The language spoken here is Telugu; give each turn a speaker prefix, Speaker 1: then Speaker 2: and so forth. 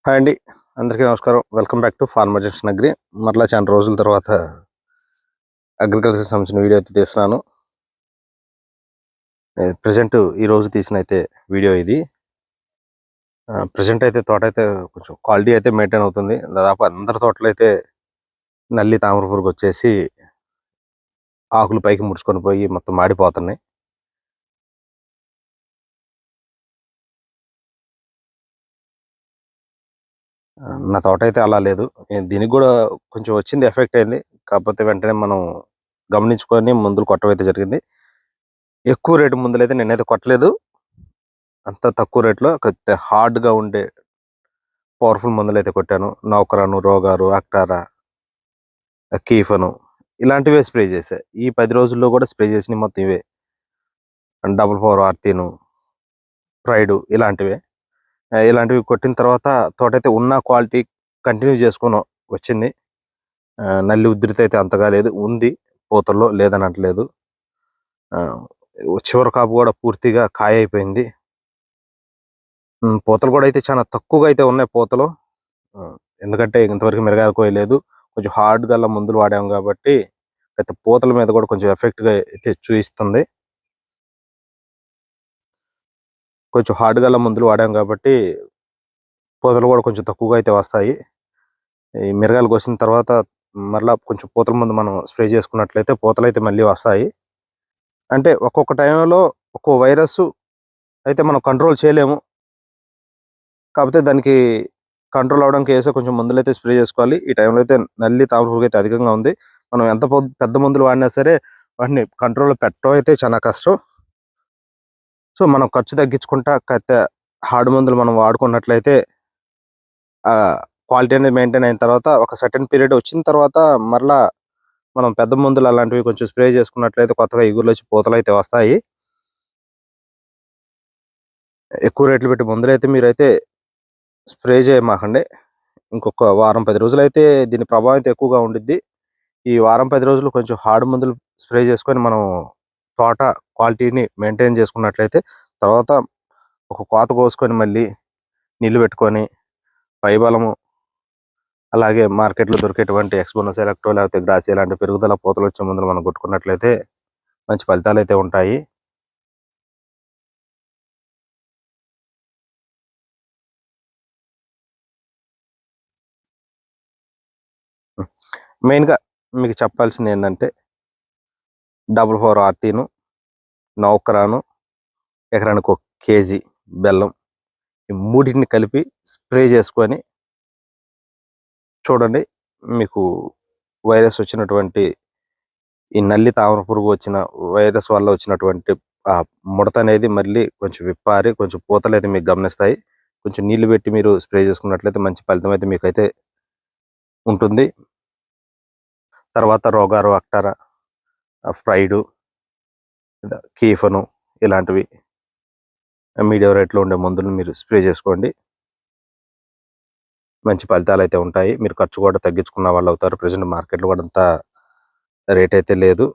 Speaker 1: హాయ్ అండి. అందరికీ నమస్కారం. Welcome back to Farmer Junction Agri. మరలా చాలా రోజుల తర్వాత అగ్రికల్చర్ సంబంధించిన వీడియో అయితే తీస్తున్నాను. ప్రెజెంట్ ఈరోజు తీసిన అయితే వీడియో ఇది. ప్రెజెంట్ అయితే తోట అయితే కొంచెం క్వాలిటీ అయితే మెయింటైన్ అవుతుంది. దాదాపు అందరి తోటలో అయితే నల్లి తామర పురుగు వచ్చేసి ఆకులు పైకి ముడుచుకొని పోయి మొత్తం మాడిపోతున్నాయి. నా తోట అయితే అలా లేదు. దీనికి కూడా కొంచెం వచ్చింది, ఎఫెక్ట్ అయింది. కాకపోతే వెంటనే మనం గమనించుకొని మందులు కొట్టడం అయితే జరిగింది. ఎక్కువ రేటు మందులైతే నేనైతే కొట్టలేదు. అంత తక్కువ రేట్లో హార్డ్గా ఉండే పవర్ఫుల్ మందులైతే కొట్టాను. నౌకరాను, రోగారు, అక్టారా, కీఫను ఇలాంటివే స్ప్రే చేశా. ఈ 10 రోజుల్లో కూడా స్ప్రే చేసినవి మొత్తం ఇవే. డబుల్ పవర్ ఆర్తీను, ప్రైడు ఇలాంటివే. ఇలాంటివి కొట్టిన తర్వాత తోటైతే ఉన్న క్వాలిటీ కంటిన్యూ చేసుకొని వచ్చింది. నల్లి ఉధృతి అయితే అంతగా లేదు, ఉంది పూతల్లో, లేదని అంటలేదు. చివరి కాపు కూడా పూర్తిగా కాయ అయిపోయింది. పూతలు కూడా అయితే చాలా తక్కువగా అయితే ఉన్నాయి పూతలు. ఎందుకంటే ఇంతవరకు మిరగాయలు కోయలేదు. కొంచెం హార్డ్ గల మందులు వాడాము కాబట్టి అయితే పూతల మీద కూడా కొంచెం ఎఫెక్ట్గా అయితే చూపిస్తుంది. కొంచెం హార్డ్ గల మందులు వాడాము కాబట్టి పూతలు కూడా కొంచెం తక్కువగా అయితే వస్తాయి. ఈ మిరగాయలు కోసిన తర్వాత మరలా కొంచెం పూతల మందు మనం స్ప్రే చేసుకున్నట్లయితే పూతలు అయితే మళ్ళీ వస్తాయి. అంటే ఒక్కొక్క టైంలో ఒక్కో వైరస్ అయితే మనం కంట్రోల్ చేయలేము. కాకపోతే దానికి కంట్రోల్ అవడానికి వేసే కొంచెం మందులు అయితే స్ప్రే చేసుకోవాలి. ఈ టైంలో అయితే నల్లి తామర పురుగు అయితే అధికంగా ఉంది. మనం ఎంత పెద్ద మందులు వాడినా సరే వాటిని కంట్రోల్లో పెట్టడం అయితే చాలా కష్టం. సో మనం ఖర్చు తగ్గించుకుంటా హార్డ్ మందులు మనం వాడుకున్నట్లయితే క్వాలిటీ అనేది మెయింటైన్ అయిన తర్వాత ఒక సర్టెన్ పీరియడ్ వచ్చిన తర్వాత మరలా మనం పెద్ద మందులు అలాంటివి కొంచెం స్ప్రే చేసుకున్నట్లయితే కొత్తగా ఇగుర్లు వచ్చి పూతలు అయితే వస్తాయి. ఎక్కువ రేట్లు పెట్టి మందులు అయితే మీరైతే స్ప్రే చేయమాకండి. ఇంకొక వారం 10 రోజులు అయితే దీని ప్రభావం అయితే ఎక్కువగా ఉండిద్ది. ఈ వారం 10 రోజులు కొంచెం హార్డ్ మందులు స్ప్రే చేసుకొని మనం తోట క్వాలిటీని మెయింటైన్ చేసుకున్నట్లయితే తర్వాత ఒక కోత కోసుకొని మళ్ళీ నీళ్లు పెట్టుకొని పైబలము, అలాగే మార్కెట్లో దొరికేటువంటి ఎక్స్బోనస్ ఎలక్ట్రో లేకపోతే గ్రాసి ఇలాంటి పెరుగుదల పూతలు వచ్చే మందులు మనం కొట్టుకున్నట్లయితే మంచి ఫలితాలు అయితే ఉంటాయి. మెయిన్గా మీకు చెప్పాల్సింది ఏంటంటే డబుల్ 4 ఆర్తీను, నౌకరాను, ఎకరానికి 1 కేజీ బెల్లం, ఈ మూడింటిని కలిపి స్ప్రే చేసుకొని చూడండి. మీకు వైరస్ వచ్చినటువంటి ఈ నల్లి తామర పురుగు వచ్చిన వైరస్ వల్ల వచ్చినటువంటి ఆ ముడత అనేది మళ్ళీ కొంచెం విప్పారి కొంచెం పూతలు అయితే మీకు గమనిస్తాయి. కొంచెం నీళ్లు పెట్టి మీరు స్ప్రే చేసుకున్నట్లయితే మంచి ఫలితం అయితే మీకైతే ఉంటుంది. తర్వాత రోగారు, అక్టారా, ఫ్రైడు, కీఫను ఇలాంటివి మీడియం రేట్లో ఉండే మందులను మీరు స్ప్రే చేసుకోండి. మంచి ఫలితాలు అయితే ఉంటాయి. మీరు ఖర్చు కూడా తగ్గించుకున్న వాళ్ళు అవుతారు. ప్రజెంట్ మార్కెట్లో కూడా అంత రేట్ అయితే లేదు.